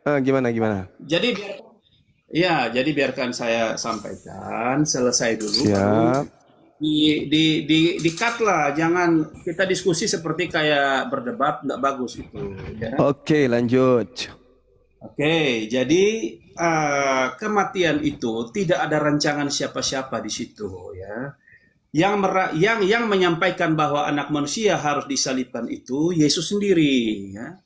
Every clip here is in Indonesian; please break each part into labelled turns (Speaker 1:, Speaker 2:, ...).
Speaker 1: Gimana gimana?
Speaker 2: Jadi jadi biarkan saya sampaikan selesai dulu, baru
Speaker 1: Siap.
Speaker 2: di cut lah. Jangan kita diskusi seperti kayak berdebat, nggak bagus itu, ya.
Speaker 1: Oke, lanjut.
Speaker 2: Oke, jadi kematian itu tidak ada rancangan siapa-siapa di situ, ya. Yang menyampaikan bahwa anak manusia harus disalibkan itu Yesus sendiri, ya.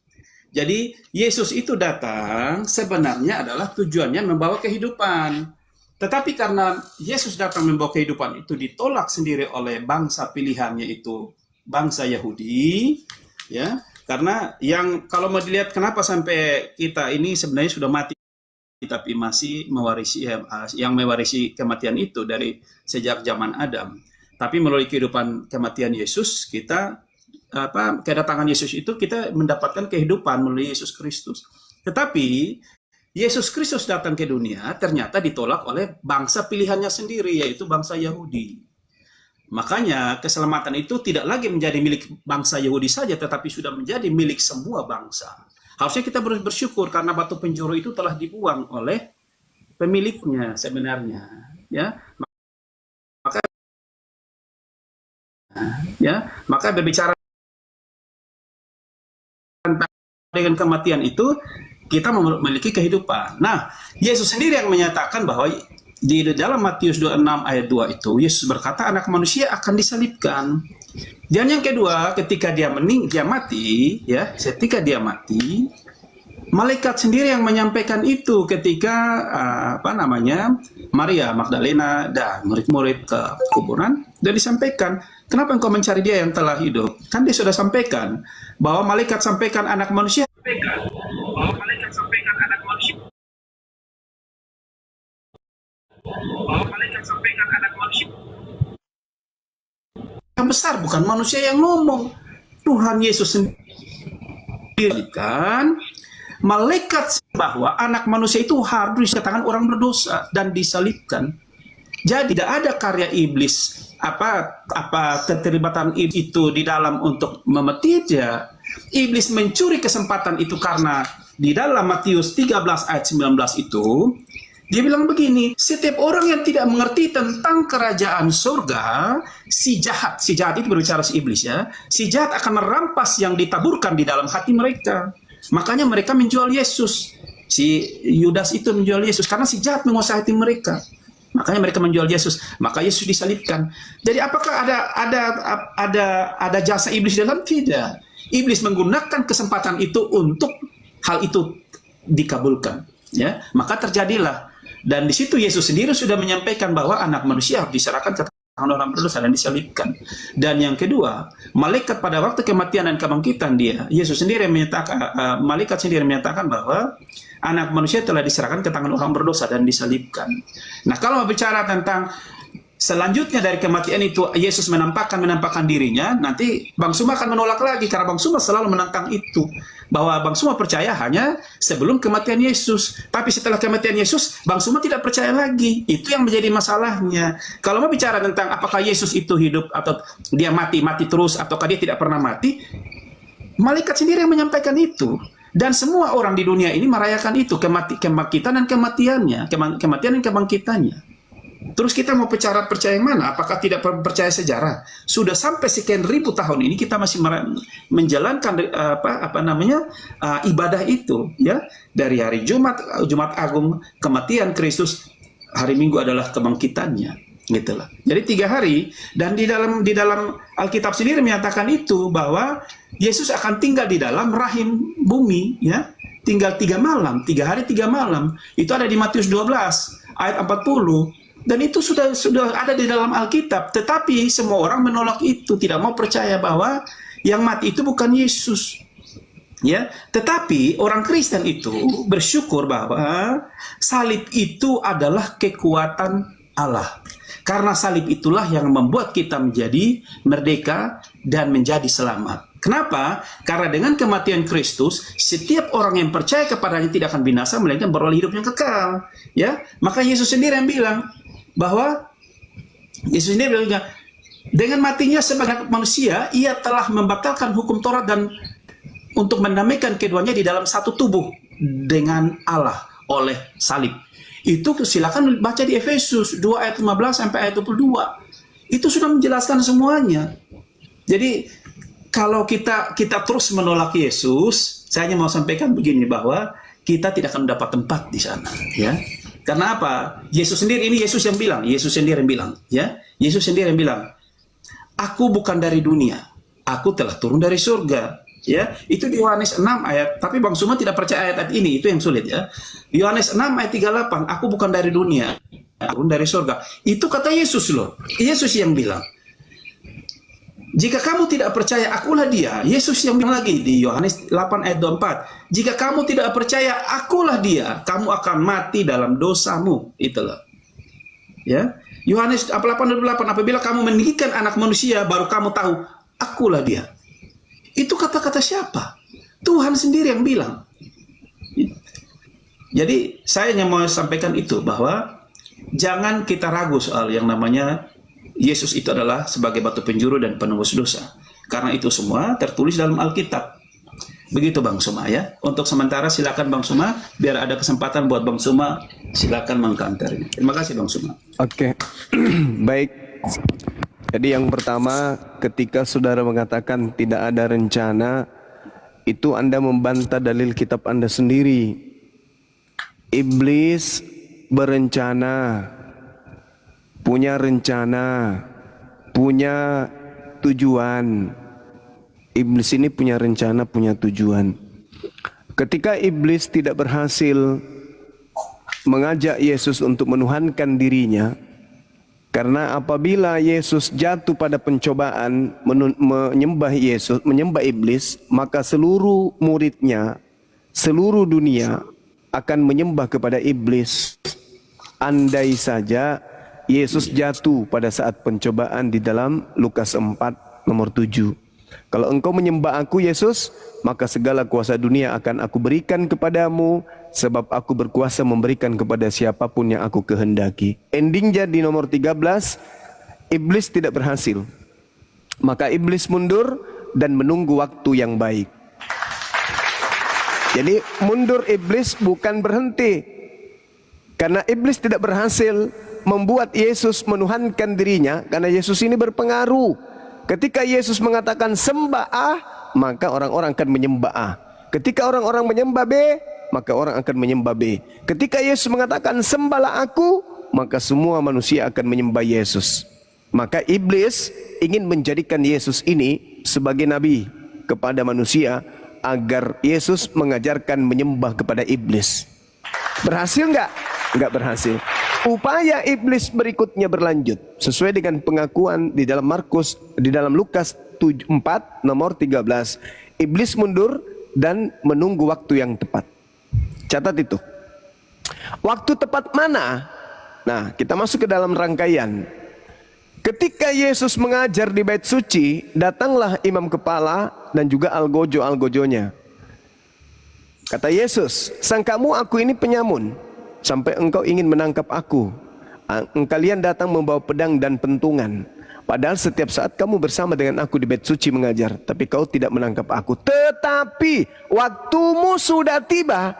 Speaker 2: Jadi Yesus itu datang sebenarnya adalah tujuannya membawa kehidupan. Tetapi karena Yesus datang membawa kehidupan itu ditolak sendiri oleh bangsa pilihannya itu bangsa Yahudi, ya. Karena yang kalau mau dilihat kenapa sampai kita ini sebenarnya sudah mati tapi masih mewarisi yang mewarisi kematian itu dari sejak zaman Adam. Tapi melalui kehidupan kematian Yesus kita kedatangan Yesus itu kita mendapatkan kehidupan melalui Yesus Kristus. Tetapi Yesus Kristus datang ke dunia ternyata ditolak oleh bangsa pilihannya sendiri, yaitu bangsa Yahudi. Makanya keselamatan itu tidak lagi menjadi milik bangsa Yahudi saja, tetapi sudah menjadi milik semua bangsa. Harusnya kita bersyukur karena batu penjuru itu telah dibuang oleh pemiliknya sebenarnya, ya. Maka maka berbicara dengan kematian itu kita memiliki kehidupan. Nah, Yesus sendiri yang menyatakan bahwa di dalam Matius 26 ayat 2 itu Yesus berkata anak manusia akan disalibkan. Dan yang kedua, ketika dia mati, ya, ketika dia mati, malaikat sendiri yang menyampaikan itu ketika Maria Magdalena dan murid-murid ke kuburan dan disampaikan, kenapa engkau mencari dia yang telah hidup? Kan dia sudah sampaikan bahwa malaikat sampaikan anak manusia yang besar, bukan manusia yang ngomong. Tuhan Yesus sendiri kan malaikat bahwa anak manusia itu harus dikatakan orang berdosa dan disalibkan. Jadi tidak ada karya iblis keterlibatan itu di dalam untuk memeti dia. Iblis mencuri kesempatan itu karena di dalam Matius 13 ayat 19 itu dia bilang begini, setiap orang yang tidak mengerti tentang kerajaan surga, si jahat itu berbicara si iblis, ya, si jahat akan merampas yang ditaburkan di dalam hati mereka. Makanya mereka menjual Yesus. Si Yudas itu menjual Yesus karena si jahat menguasai hati mereka. Makanya mereka menjual Yesus. Maka Yesus disalibkan. Jadi apakah ada jasa iblis dalam? Tidak. Iblis menggunakan kesempatan itu untuk hal itu dikabulkan. Ya, maka terjadilah. Dan di situ Yesus sendiri sudah menyampaikan bahwa anak manusia harus diserahkan ke tangan orang berdosa dan disalibkan. Dan yang kedua, malaikat pada waktu kematian dan kebangkitan Yesus sendiri menyatakan, malaikat sendiri menyatakan bahwa anak manusia telah diserahkan ke tangan orang berdosa dan disalibkan. Nah, kalau bicara tentang selanjutnya dari kematian itu Yesus menampakkan dirinya, nanti Bang Suma akan menolak lagi karena Bang Suma selalu menentang itu, bahwa Bang Suma percaya hanya sebelum kematian Yesus, tapi setelah kematian Yesus Bang Suma tidak percaya lagi. Itu yang menjadi masalahnya. Kalau mau bicara tentang apakah Yesus itu hidup atau dia mati terus ataukah dia tidak pernah mati, malaikat sendiri yang menyampaikan itu. Dan semua orang di dunia ini merayakan itu, kebangkitan dan kematiannya, kematian dan kebangkitannya. Terus kita mau percaya yang mana? Apakah tidak percaya sejarah? Sudah sampai sekian ribu tahun ini kita masih menjalankan ibadah itu, ya. Dari hari Jumat Agung, kematian Kristus, hari Minggu adalah kebangkitannya, gitulah. Jadi 3 hari, dan di dalam Alkitab sendiri menyatakan itu bahwa Yesus akan tinggal di dalam rahim bumi, ya. Tinggal 3 malam, 3 hari 3 malam. Itu ada di Matius 12 ayat 40. Dan itu sudah ada di dalam Alkitab, tetapi semua orang menolak itu, tidak mau percaya bahwa yang mati itu bukan Yesus. Ya, tetapi orang Kristen itu bersyukur bahwa salib itu adalah kekuatan Allah. Karena salib itulah yang membuat kita menjadi merdeka dan menjadi selamat. Kenapa? Karena dengan kematian Kristus, setiap orang yang percaya kepadanya tidak akan binasa, melainkan beroleh hidup yang kekal. Ya, maka Yesus sendiri yang bilang bahwa dengan matinya sebagai manusia, ia telah membatalkan hukum Taurat dan untuk mendamaikan keduanya di dalam satu tubuh. dengan Allah oleh salib. Itu silakan baca di Efesus 2 ayat 15 sampai ayat 22. Itu sudah menjelaskan semuanya. Jadi kalau kita terus menolak Yesus, saya hanya mau sampaikan begini, bahwa kita tidak akan mendapat tempat di sana, ya. Karena apa? Yesus sendiri, ini Yesus yang bilang, ya. Yesus sendiri yang bilang, aku bukan dari dunia, aku telah turun dari surga, ya. Itu di Yohanes 6 ayat, tapi Bang Suma tidak percaya ayat ini, itu yang sulit, ya. Yohanes 6 ayat 38, aku bukan dari dunia, turun dari surga. Itu kata Yesus loh. Yesus yang bilang. Jika kamu tidak percaya, akulah dia. Yesus yang bilang lagi di Yohanes 8 ayat 24. Jika kamu tidak percaya, akulah dia. Kamu akan mati dalam dosamu. Itulah. Ya. Yohanes 8:28. Apabila kamu meninggikan anak manusia, baru kamu tahu, akulah dia. Itu kata-kata siapa? Tuhan sendiri yang bilang. Jadi saya hanya mau sampaikan itu, bahwa jangan kita ragu soal yang namanya Yesus itu adalah sebagai batu penjuru dan penembus dosa. Karena itu semua tertulis dalam Alkitab. Begitu Bang Suma, ya. Untuk sementara silakan Bang Suma, biar ada kesempatan buat Bang Suma, silakan mengkantarnya. Terima kasih Bang Suma.
Speaker 1: Oke. Baik. Jadi yang pertama, ketika saudara mengatakan tidak ada rencana, itu Anda membantah dalil kitab Anda sendiri. Iblis berencana, punya rencana, punya tujuan. Iblis ini punya rencana, punya tujuan. Ketika iblis tidak berhasil mengajak Yesus untuk menuhankan dirinya, karena apabila Yesus jatuh pada pencobaan menyembah Yesus, menyembah iblis, maka seluruh muridnya, seluruh dunia akan menyembah kepada iblis. Andai saja Yesus jatuh pada saat pencobaan di dalam Lukas 4 nomor 7. Kalau engkau menyembah aku Yesus, maka segala kuasa dunia akan aku berikan kepadamu, sebab aku berkuasa memberikan kepada siapapun yang aku kehendaki. Endingnya di nomor 13, iblis tidak berhasil. Maka iblis mundur dan menunggu waktu yang baik. Jadi mundur iblis bukan berhenti. Karena iblis tidak berhasil membuat Yesus menuhankan dirinya, karena Yesus ini berpengaruh. Ketika Yesus mengatakan sembah A, maka orang-orang akan menyembah A. Ketika orang-orang menyembah B, maka orang akan menyembah B. Ketika Yesus mengatakan sembahlah aku, maka semua manusia akan menyembah Yesus. Maka iblis ingin menjadikan Yesus ini sebagai nabi kepada manusia, agar Yesus mengajarkan menyembah kepada iblis. Berhasil enggak? Enggak berhasil. Upaya iblis berikutnya berlanjut sesuai dengan pengakuan di dalam Lukas 4 nomor 13. Iblis mundur dan menunggu waktu yang tepat. Catat itu. Waktu tepat mana? Nah, kita masuk ke dalam rangkaian. Ketika Yesus mengajar di bait suci, datanglah imam kepala dan juga algojo-algojonya. Kata Yesus, sangkamu aku ini penyamun, sampai engkau ingin menangkap aku. Kalian datang membawa pedang dan pentungan. Padahal setiap saat kamu bersama dengan aku di bait suci mengajar, tapi kau tidak menangkap aku. Tetapi waktumu sudah tiba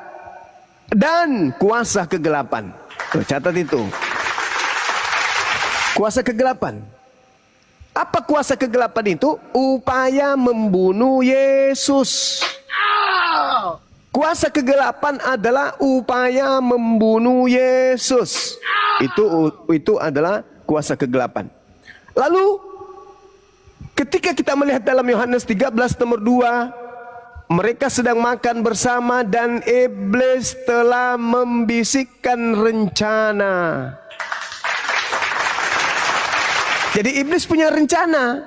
Speaker 1: dan kuasa kegelapan. Tuh, catat itu. Kuasa kegelapan. Apa kuasa kegelapan itu? Upaya membunuh Yesus. Kuasa kegelapan adalah upaya membunuh Yesus. Itu adalah kuasa kegelapan. Lalu ketika kita melihat dalam Yohanes 13 nomor 2, mereka sedang makan bersama dan iblis telah membisikkan rencana. Jadi iblis punya rencana.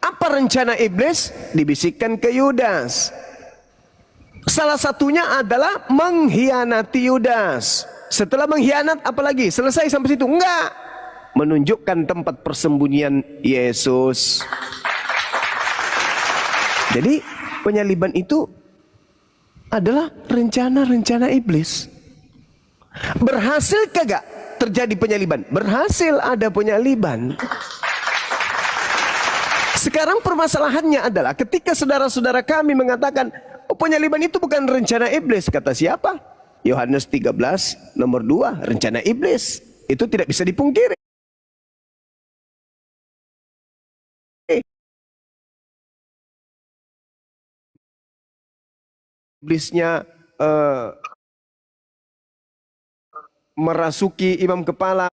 Speaker 1: Apa rencana iblis? Dibisikkan ke Yudas. Salah satunya adalah mengkhianati Yudas. Setelah mengkhianat apalagi? Selesai sampai situ? Enggak. Menunjukkan tempat persembunyian Yesus. Jadi penyaliban itu adalah rencana-rencana iblis. Berhasil kagak terjadi penyaliban? Berhasil, ada penyaliban. Sekarang permasalahannya adalah ketika saudara-saudara kami mengatakan, oh, penyaliban itu bukan rencana iblis. Kata siapa? Yohanes 13 nomor 2, rencana iblis. Itu tidak bisa dipungkiri. Iblisnya merasuki imam kepala,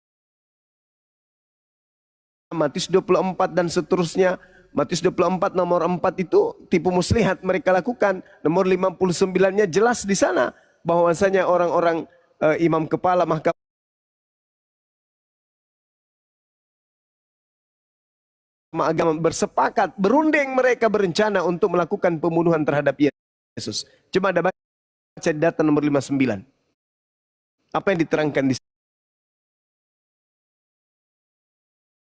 Speaker 1: Matius 24 dan seterusnya. Matius 24 nomor 4 itu tipu muslihat mereka lakukan. Nomor 59-nya jelas di sana bahwasanya orang-orang imam kepala mahkamah agama bersepakat, berunding mereka berencana untuk melakukan pembunuhan terhadap Yesus. Coba Anda baca data nomor 59. Apa yang diterangkan di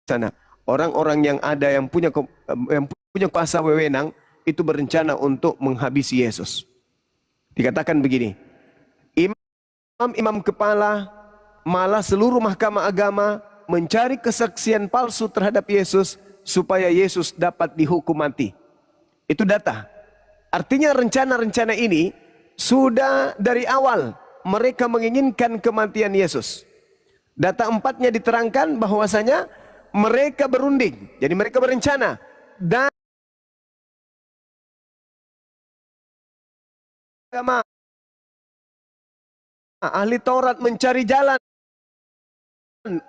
Speaker 1: sana? Orang-orang yang ada yang punya kuasa wewenang itu berencana untuk menghabisi Yesus. Dikatakan begini, imam kepala malah seluruh mahkamah agama mencari kesaksian palsu terhadap Yesus supaya Yesus dapat dihukum mati. Itu data. Artinya rencana-rencana ini sudah dari awal mereka menginginkan kematian Yesus. Data 4-nya diterangkan bahwasanya mereka berunding. Jadi mereka berencana dan ahli Taurat mencari jalan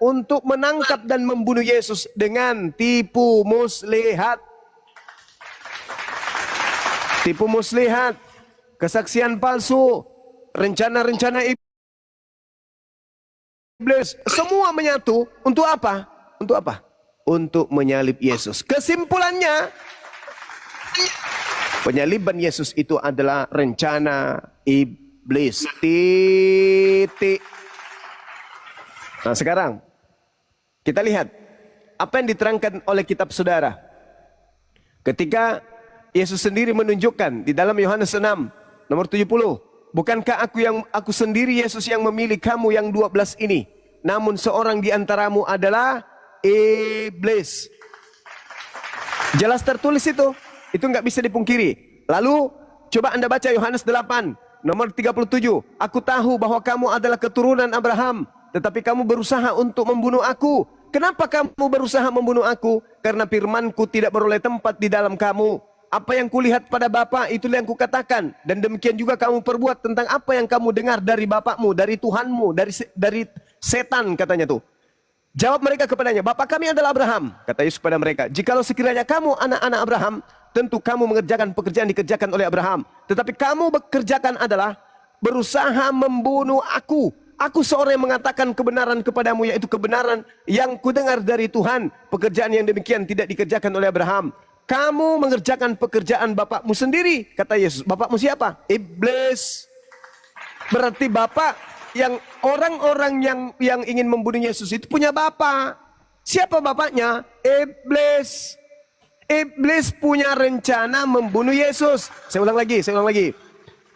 Speaker 1: untuk menangkap dan membunuh Yesus dengan tipu muslihat. Tipu muslihat, kesaksian palsu, rencana-rencana iblis, semua menyatu untuk apa? Untuk apa? Untuk menyalib Yesus. Kesimpulannya, penyaliban Yesus itu adalah rencana iblis. Titik. Nah sekarang kita lihat apa yang diterangkan oleh kitab saudara. Ketika Yesus sendiri menunjukkan di dalam Yohanes 6 nomor 70, bukankah aku sendiri Yesus yang memilih kamu yang 12 ini, namun seorang di antaramu adalah iblis. Jelas tertulis itu nggak bisa dipungkiri. Lalu coba Anda baca Yohanes 8 nomor 37, aku tahu bahwa kamu adalah keturunan Abraham, tetapi kamu berusaha untuk membunuh aku. Kenapa kamu berusaha membunuh aku? Karena firmanku tidak beroleh tempat di dalam kamu. Apa yang kulihat pada Bapa, itulah yang kukatakan. Dan demikian juga kamu perbuat tentang apa yang kamu dengar dari bapakmu, dari Tuhanmu, dari setan, katanya tuh. Jawab mereka kepadanya, Bapa kami adalah Abraham. Kata Yesus kepada mereka, jikalau sekiranya kamu anak-anak Abraham, tentu kamu mengerjakan pekerjaan dikerjakan oleh Abraham. Tetapi kamu bekerjakan adalah berusaha membunuh aku. Aku seorang yang mengatakan kebenaran kepadamu, yaitu kebenaran yang kudengar dari Tuhan. Pekerjaan yang demikian tidak dikerjakan oleh Abraham. Kamu mengerjakan pekerjaan bapakmu sendiri, kata Yesus. Bapakmu siapa? Iblis. Berarti bapak yang orang-orang yang ingin membunuh Yesus itu punya bapak. Siapa bapaknya? Iblis. Iblis punya rencana membunuh Yesus. Saya ulang lagi.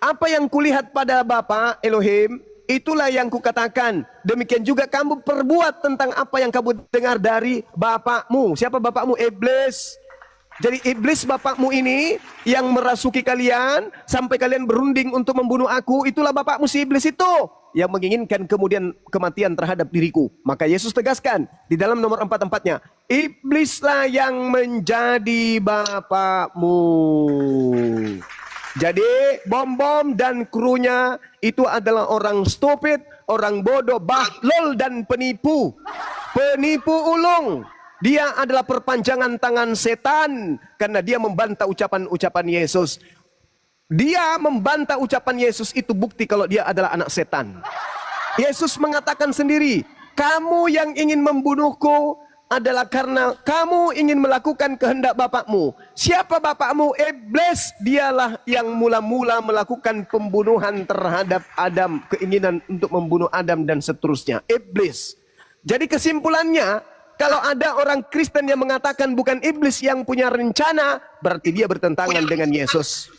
Speaker 1: Apa yang kulihat pada Bapa Elohim, itulah yang kukatakan. Demikian juga kamu perbuat tentang apa yang kamu dengar dari bapakmu. Siapa bapakmu? Iblis. Jadi iblis bapakmu ini yang merasuki kalian sampai kalian berunding untuk membunuh aku, itulah bapakmu si iblis itu yang menginginkan kemudian kematian terhadap diriku. Maka Yesus tegaskan di dalam nomor 4-4-nya, iblislah yang menjadi bapakmu. Jadi bom-bom dan krunya itu adalah orang stupid, orang bodoh, bahlul dan penipu. Penipu ulung. Dia adalah perpanjangan tangan setan karena dia membantah ucapan-ucapan Yesus. Dia membantah ucapan Yesus itu bukti kalau dia adalah anak setan. Yesus mengatakan sendiri, kamu yang ingin membunuhku adalah karena kamu ingin melakukan kehendak bapakmu. Siapa bapakmu? Iblis. Dialah yang mula-mula melakukan pembunuhan terhadap Adam, keinginan untuk membunuh Adam dan seterusnya. Iblis. Jadi kesimpulannya, kalau ada orang Kristen yang mengatakan bukan iblis yang punya rencana, berarti dia bertentangan dengan Yesus.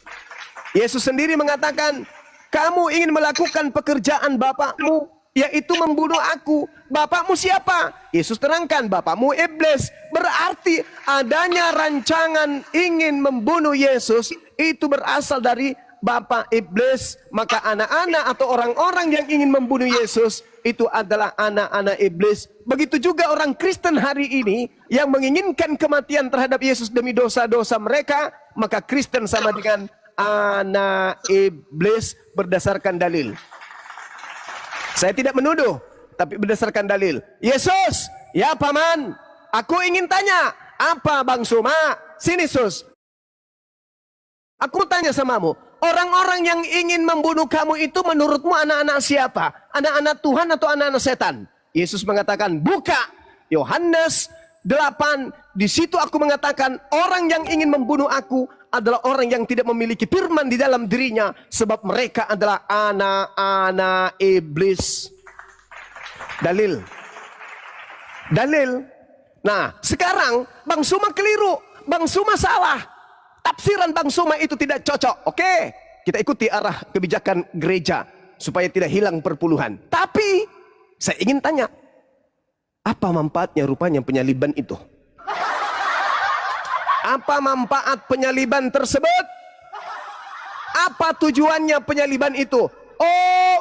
Speaker 1: Yesus sendiri mengatakan, kamu ingin melakukan pekerjaan bapakmu, yaitu membunuh aku. Bapakmu siapa? Yesus terangkan, bapakmu iblis. Berarti adanya rancangan ingin membunuh Yesus itu berasal dari bapak iblis. Maka anak-anak atau orang-orang yang ingin membunuh Yesus itu adalah anak-anak iblis. Begitu juga orang Kristen hari ini yang menginginkan kematian terhadap Yesus demi dosa-dosa mereka, maka Kristen sama dengan anak iblis berdasarkan dalil. Saya tidak menuduh, tapi berdasarkan dalil. Yesus, ya paman, aku ingin tanya, apa Bang Suma? Sini Sus. Aku tanya samamu, orang-orang yang ingin membunuh kamu itu menurutmu anak-anak siapa? Anak-anak Tuhan atau anak-anak setan? Yesus mengatakan, buka. Yohanes 8, di situ aku mengatakan, orang yang ingin membunuh aku adalah orang yang tidak memiliki firman di dalam dirinya, sebab mereka adalah anak-anak iblis. Dalil. Dalil. Nah, sekarang Bang Suma keliru, Bang Suma salah. Tafsiran Bang Suma itu tidak cocok. Oke, kita ikuti arah kebijakan gereja supaya tidak hilang perpuluhan. Tapi saya ingin tanya, apa manfaatnya rupanya penyaliban itu? Apa manfaat penyaliban tersebut? Apa tujuannya penyaliban itu? Oh,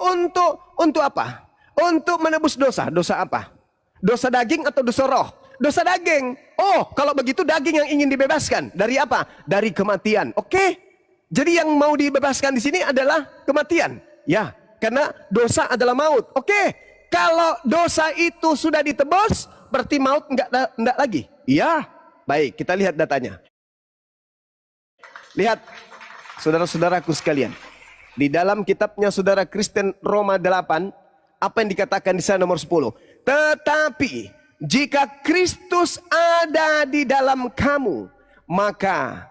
Speaker 1: untuk apa? Untuk menebus dosa. Dosa apa? Dosa daging atau dosa roh? Dosa daging. Oh, kalau begitu daging yang ingin dibebaskan. Dari apa? Dari kematian. Oke. Jadi yang mau dibebaskan di sini adalah kematian. Ya, karena dosa adalah maut. Oke. Kalau dosa itu sudah ditebus, berarti maut enggak lagi. Iya. Baik, kita lihat datanya. Lihat, saudara-saudaraku sekalian. Di dalam kitabnya saudara Kristen Roma 8, apa yang dikatakan di sana nomor 10? Tetapi jika Kristus ada di dalam kamu, maka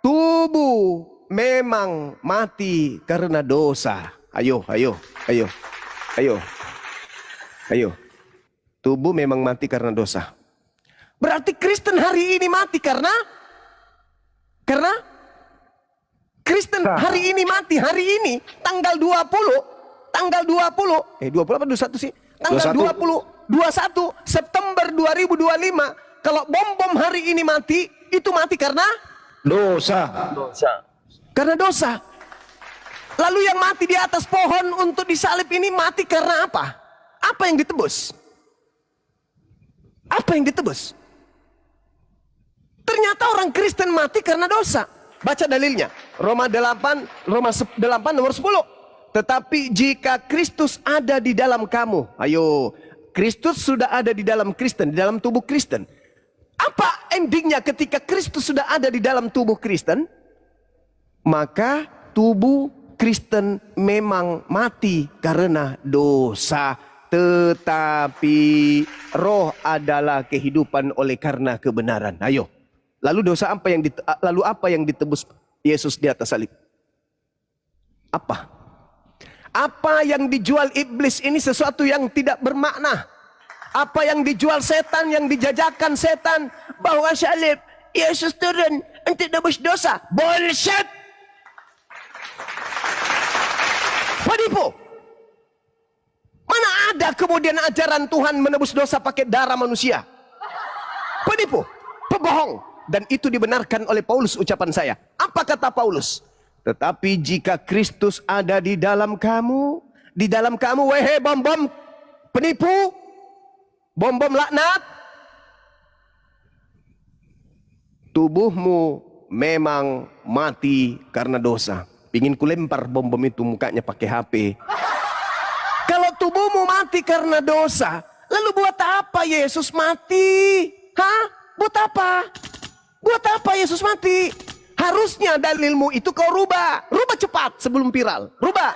Speaker 1: tubuh memang mati karena dosa. Ayo. Tubuh memang mati karena dosa. Berarti Kristen hari ini mati karena Kristen hari ini mati. Hari ini tanggal 20 apa 21 sih? Tanggal 21 September 2025. Kalau bom hari ini mati, itu mati karena
Speaker 3: Dosa.
Speaker 1: karena dosa. Lalu yang mati di atas pohon untuk disalib ini mati karena apa? Apa yang ditebus? Apa yang ditebus? Ternyata orang Kristen mati karena dosa. Baca dalilnya. Roma 8 nomor 10. Tetapi jika Kristus ada di dalam kamu. Ayo. Kristus sudah ada di dalam Kristen. Di dalam tubuh Kristen. Apa endingnya ketika Kristus sudah ada di dalam tubuh Kristen? Maka tubuh Kristen memang mati karena dosa. Tetapi roh adalah kehidupan oleh karena kebenaran. Ayo. Lalu dosa apa yang ditebus Yesus di atas salib? Apa? Apa yang dijual iblis ini sesuatu yang tidak bermakna. Apa yang dijual setan, yang dijajakan setan, bahwa salib Yesus turun untuk tebus dosa. Bullshit. Penipu. Mana ada kemudian ajaran Tuhan menebus dosa pakai darah manusia? Penipu, pebohong. Dan itu dibenarkan oleh Paulus ucapan saya. Apa kata Paulus? Tetapi jika Kristus ada di dalam kamu, wahai bom-bom penipu, bom-bom laknat, tubuhmu memang mati karena dosa. Pingin kulempar bom-bom itu mukanya pakai HP. Kalau tubuhmu mati karena dosa, lalu buat apa Yesus mati? Hah? Buat apa? Buat apa Yesus mati? Harusnya dalilmu itu kau rubah. Rubah cepat sebelum viral. Rubah.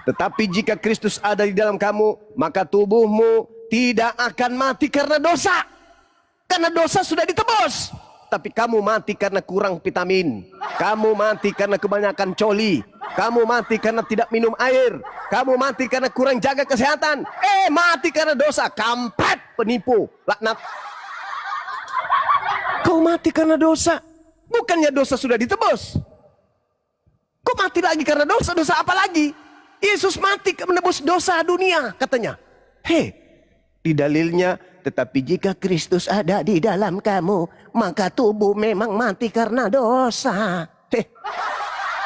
Speaker 1: Tetapi jika Kristus ada di dalam kamu, maka tubuhmu tidak akan mati karena dosa. Karena dosa sudah ditebus. Tapi kamu mati karena kurang vitamin. Kamu mati karena kebanyakan coli. Kamu mati karena tidak minum air. Kamu mati karena kurang jaga kesehatan. Mati karena dosa. Kampret, penipu, laknat. Kau mati karena dosa. Bukannya dosa sudah ditebus. Kau mati lagi karena dosa. Dosa apa lagi? Yesus mati menebus dosa dunia, katanya. Hei, di dalilnya, tetapi jika Kristus ada di dalam kamu, maka tubuh memang mati karena dosa. Hei,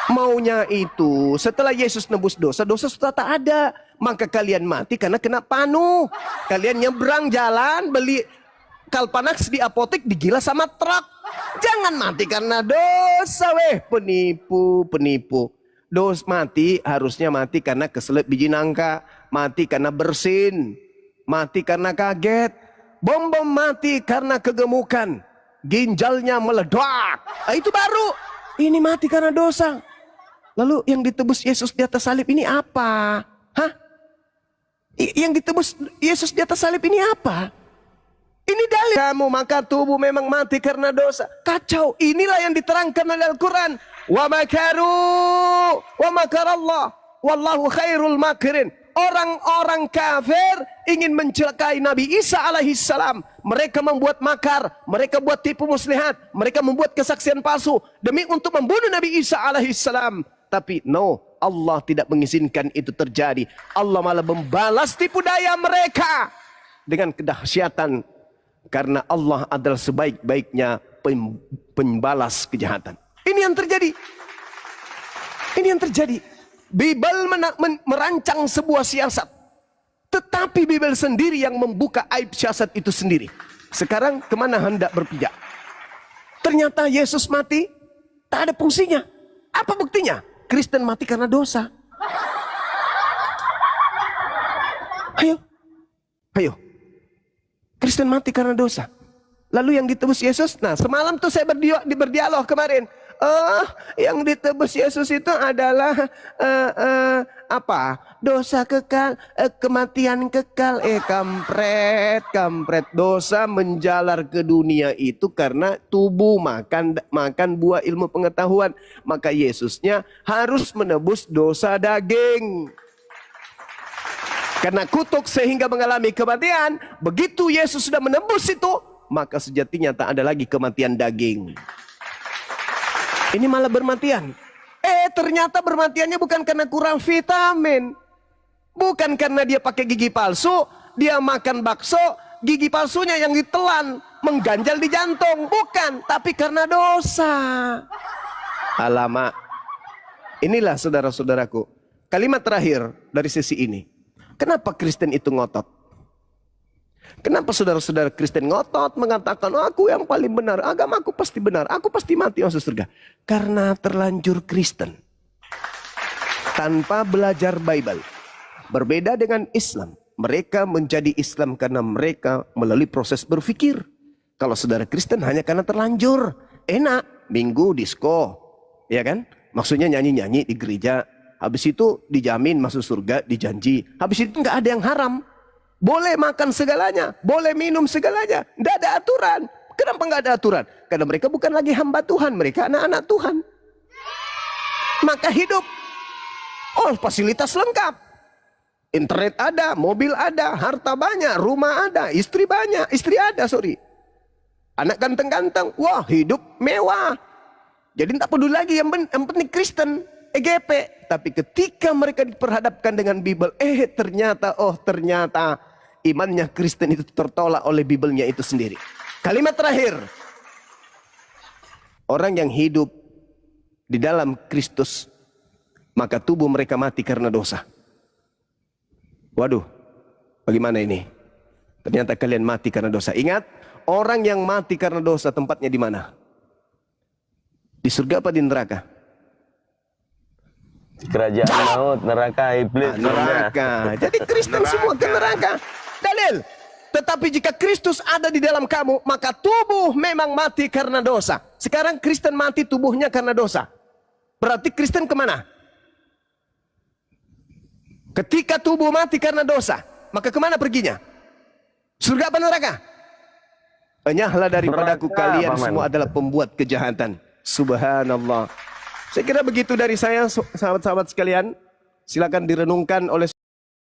Speaker 1: maunya itu setelah Yesus nebus dosa, dosa sudah tak ada. Maka kalian mati karena kena panu. Kalian nyebrang jalan, beli Kalpanax di apotek, digila sama truk. Jangan mati karena dosa, weh. Penipu. Mati harusnya mati karena keselip biji nangka. Mati karena bersin. Mati karena kaget. Bom mati karena kegemukan. Ginjalnya meledak. Nah, itu baru. Ini mati karena dosa. Lalu yang ditebus Yesus di atas salib ini apa? Hah? Yang ditebus Yesus di atas salib ini apa? Ini dalil kamu, maka tubuh memang mati karena dosa. Kacau. Inilah yang diterangkan oleh Al-Quran. Wa makaru wa makarallah wallahu khairul makirin. Orang-orang kafir ingin mencelakai Nabi Isa alaihissalam. Mereka membuat makar, mereka buat tipu muslihat, mereka membuat kesaksian palsu demi untuk membunuh Nabi Isa alaihissalam. Tapi no, Allah tidak mengizinkan itu terjadi. Allah malah membalas tipu daya mereka dengan kedahsyatan. Karena Allah adalah sebaik-baiknya pembalas kejahatan. Ini yang terjadi. Ini yang terjadi. Bible merancang sebuah siasat. Tetapi Bible sendiri yang membuka aib siasat itu sendiri. Sekarang kemana hendak berpijak? Ternyata Yesus mati, tak ada fungsinya. Apa buktinya? Kristen mati karena dosa. Ayo. Kristen mati karena dosa. Lalu yang ditebus Yesus, nah semalam tuh saya berdialog kemarin. Yang ditebus Yesus itu adalah apa? Dosa kekal, kematian kekal. Kampret. Dosa menjalar ke dunia itu karena tubuh makan buah ilmu pengetahuan. Maka Yesusnya harus menebus dosa daging. Karena kutuk sehingga mengalami kematian. Begitu Yesus sudah menembus itu, maka sejatinya tak ada lagi kematian daging. Ini malah bermatian. Ternyata bermatiannya bukan karena kurang vitamin. Bukan karena dia pakai gigi palsu. Dia makan bakso, gigi palsunya yang ditelan mengganjal di jantung. Bukan, tapi karena dosa. Alamak. Inilah saudara-saudaraku, kalimat terakhir dari sesi ini. Kenapa Kristen itu ngotot? Kenapa saudara-saudara Kristen ngotot mengatakan aku yang paling benar, agamaku pasti benar, aku pasti mati masuk surga? Karena terlanjur Kristen. Tanpa belajar Bible. Berbeda dengan Islam. Mereka menjadi Islam karena mereka melalui proses berpikir. Kalau saudara Kristen hanya karena terlanjur. Enak, minggu disko. Ya kan? Maksudnya nyanyi-nyanyi di gereja. Habis itu dijamin masuk surga, dijanji. Habis itu nggak ada yang haram. Boleh makan segalanya, boleh minum segalanya. Nggak ada aturan. Kenapa nggak ada aturan? Karena mereka bukan lagi hamba Tuhan, mereka anak-anak Tuhan. Maka hidup, fasilitas lengkap. Internet ada, mobil ada, harta banyak, rumah ada, istri banyak, anak ganteng-ganteng, wah hidup mewah. Jadi tak peduli lagi yang penting Kristen. EGP. Tapi ketika mereka diperhadapkan dengan Bible, ternyata imannya Kristen itu tertolak oleh Bible-nya itu sendiri. Kalimat terakhir. Orang yang hidup di dalam Kristus, maka tubuh mereka mati karena dosa. Waduh, bagaimana ini? Ternyata kalian mati karena dosa. Ingat, orang yang mati karena dosa tempatnya di mana? Di surga apa di neraka?
Speaker 3: Kerajaan maut, neraka, iblis.
Speaker 1: Neraka. Jadi Kristen semua ke neraka. Dalil. Tetapi jika Kristus ada di dalam kamu, maka tubuh memang mati karena dosa. Sekarang Kristen mati tubuhnya karena dosa. Berarti Kristen kemana? Ketika tubuh mati karena dosa, maka kemana perginya? Surga apa neraka? Enyahlah daripadaku, kalian semua adalah pembuat kejahatan. Subhanallah. Saya kira begitu dari saya, sahabat-sahabat sekalian. Silakan direnungkan oleh